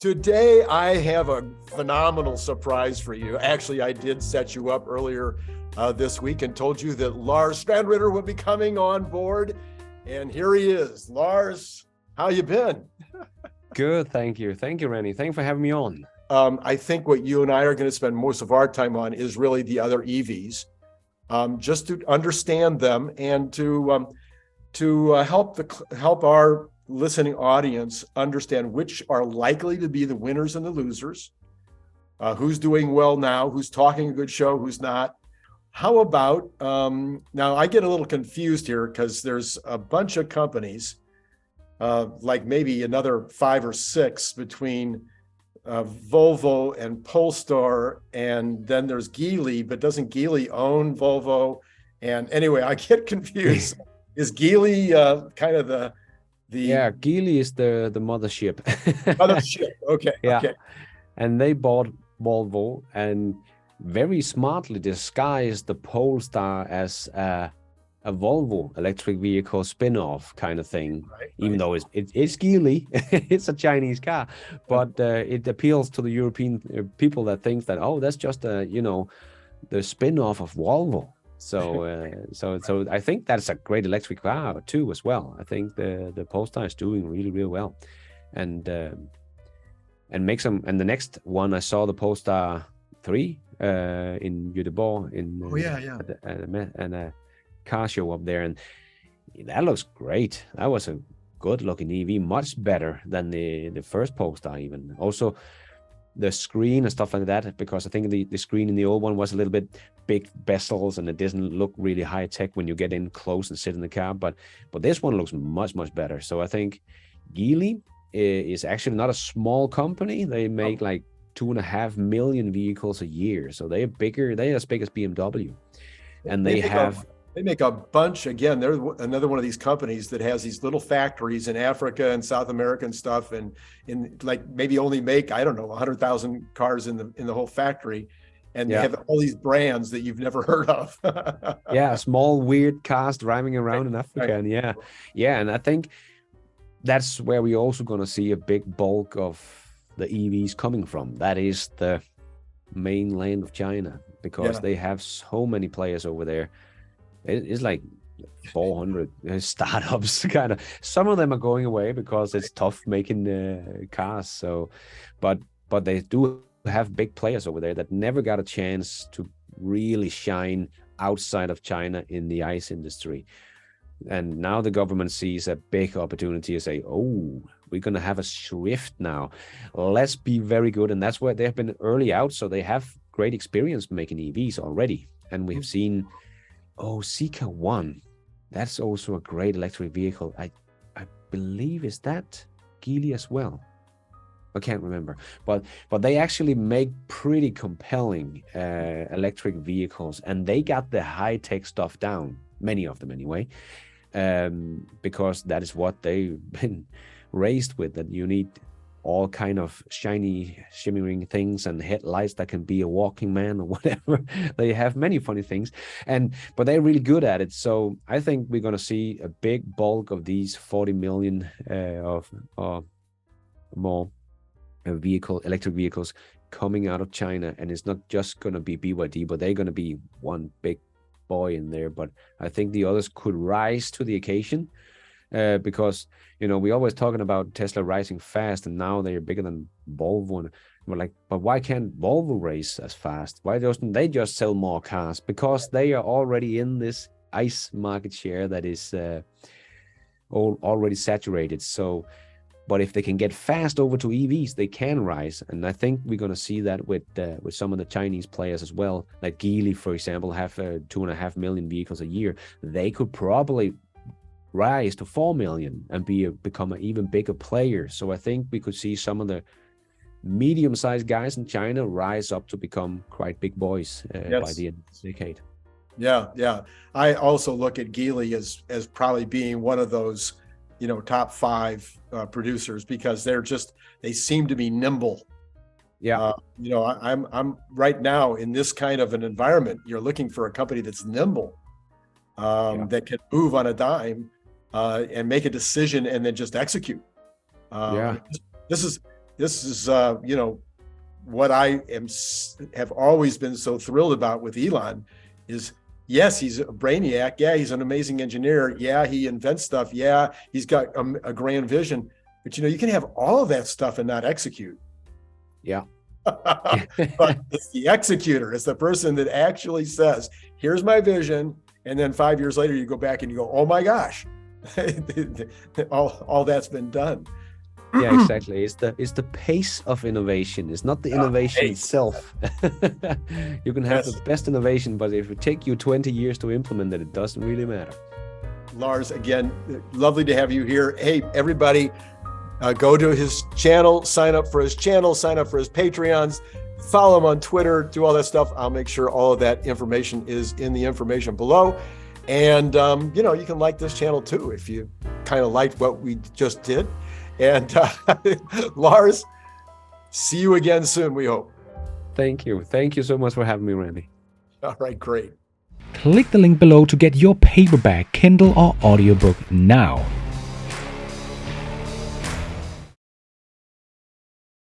Today, I have a phenomenal surprise for you. Actually, I did set you up earlier this week and told you that Lars Strandritter would be coming on board. And here he is. Lars, how you been? Good, thank you. Thank you, Rennie. Thank you for having me on. I think what you and I are going to spend most of our time on is really the other EVs, just to understand them and to help our listening audience understand which are likely to be the winners and the losers, who's doing well now, who's talking a good show, who's not. How about, now I get a little confused here because there's a bunch of companies, like maybe another 5 or 6 between Volvo and Polestar, and then there's Geely, but doesn't Geely own Volvo? And anyway, I get confused. Is Geely kind of the Yeah, Geely is the mothership. mothership? Okay, Yeah. okay. And they bought Volvo and very smartly disguised the Polestar as a Volvo electric vehicle spin-off kind of thing. Right, Even right. though it's Geely, it's a Chinese car, but it appeals to the European people that think that, oh, that's just the spin-off of Volvo. So I think that's a great electric car too as well. I think the Polestar is doing really, really well, and makes them. And the next one I saw, the Polestar 3 in Göteborg in and a car show up there, and that looks great. That was a good looking EV, much better than the first Polestar even. Also, the screen and stuff like that, because I think the screen in the old one was a little bit big bezels and it doesn't look really high tech when you get in close and sit in the car, but this one looks much better. So I think Geely is actually not a small company. They make like 2.5 million vehicles a year, so they're bigger. They're as big as BMW, and they make a bunch. Again, they're another one of these companies that has these little factories in Africa and South America and stuff, and in like maybe only make, I don't know, 100,000 cars in the whole factory, and they have all these brands that you've never heard of. Yeah, small weird cars driving around in Africa, right. and yeah, and I think that's where we're also going to see a big bulk of the EVs coming from. That is the mainland of China, because they have so many players over there. It's like 400 startups, kind of. Some of them are going away because it's tough making cars. So, but they do have big players over there that never got a chance to really shine outside of China in the ICE industry. And now the government sees a big opportunity to say, oh, we're going to have a shift now. Let's be very good. And that's where they've been early out. So they have great experience making EVs already. And we have seen, Zeekr 1. That's also a great electric vehicle. I believe, is that Geely as well? I can't remember. But they actually make pretty compelling electric vehicles. And they got the high-tech stuff down. Many of them anyway. Because that is what they've been raised with, that you need all kind of shiny, shimmering things and headlights that can be a walking man or whatever. They have many funny things, but they're really good at it. So I think we're going to see a big bulk of these 40 million of more electric vehicles coming out of China. And it's not just going to be BYD, but they're going to be one big boy in there. But I think the others could rise to the occasion, because we're always talking about Tesla rising fast, and now they're bigger than Volvo, and we're like, but why can't Volvo raise as fast? Why doesn't they just sell more cars? Because they are already in this ICE market share that is already saturated. So but if they can get fast over to EVs, they can rise. And I think we're going to see that with some of the Chinese players as well. Like Geely, for example, have 2.5 million vehicles a year. They could probably rise to 4 million and become an even bigger player. So I think we could see some of the medium-sized guys in China rise up to become quite big boys by the end of the decade. Yeah. I also look at Geely as probably being one of those top 5 producers, because they seem to be nimble. I'm right now in this kind of an environment. You're looking for a company that's nimble, that can move on a dime and make a decision and then just execute. This is this is what I have always been so thrilled about with Elon is, yes, he's a brainiac. Yeah, he's an amazing engineer. Yeah, he invents stuff. Yeah, he's got a grand vision. But you can have all of that stuff and not execute. Yeah. But it's the executor. It's the person that actually says, "Here's my vision," and then 5 years later, you go back and you go, "Oh my gosh, all that's been done." Yeah, exactly. It's the pace of innovation. It's not the innovation itself. You can have the best innovation, but if it take you 20 years to implement it, it doesn't really matter. Lars, again, lovely to have you here. Hey, everybody, go to his channel, sign up for his channel, sign up for his Patreons, follow him on Twitter, do all that stuff. I'll make sure all of that information is in the information below. And, you can like this channel too, if you kind of liked what we just did. And Lars, see you again soon, we hope. Thank you. Thank you so much for having me, Randy. All right, great. Click the link below to get your paperback, Kindle, or audiobook now.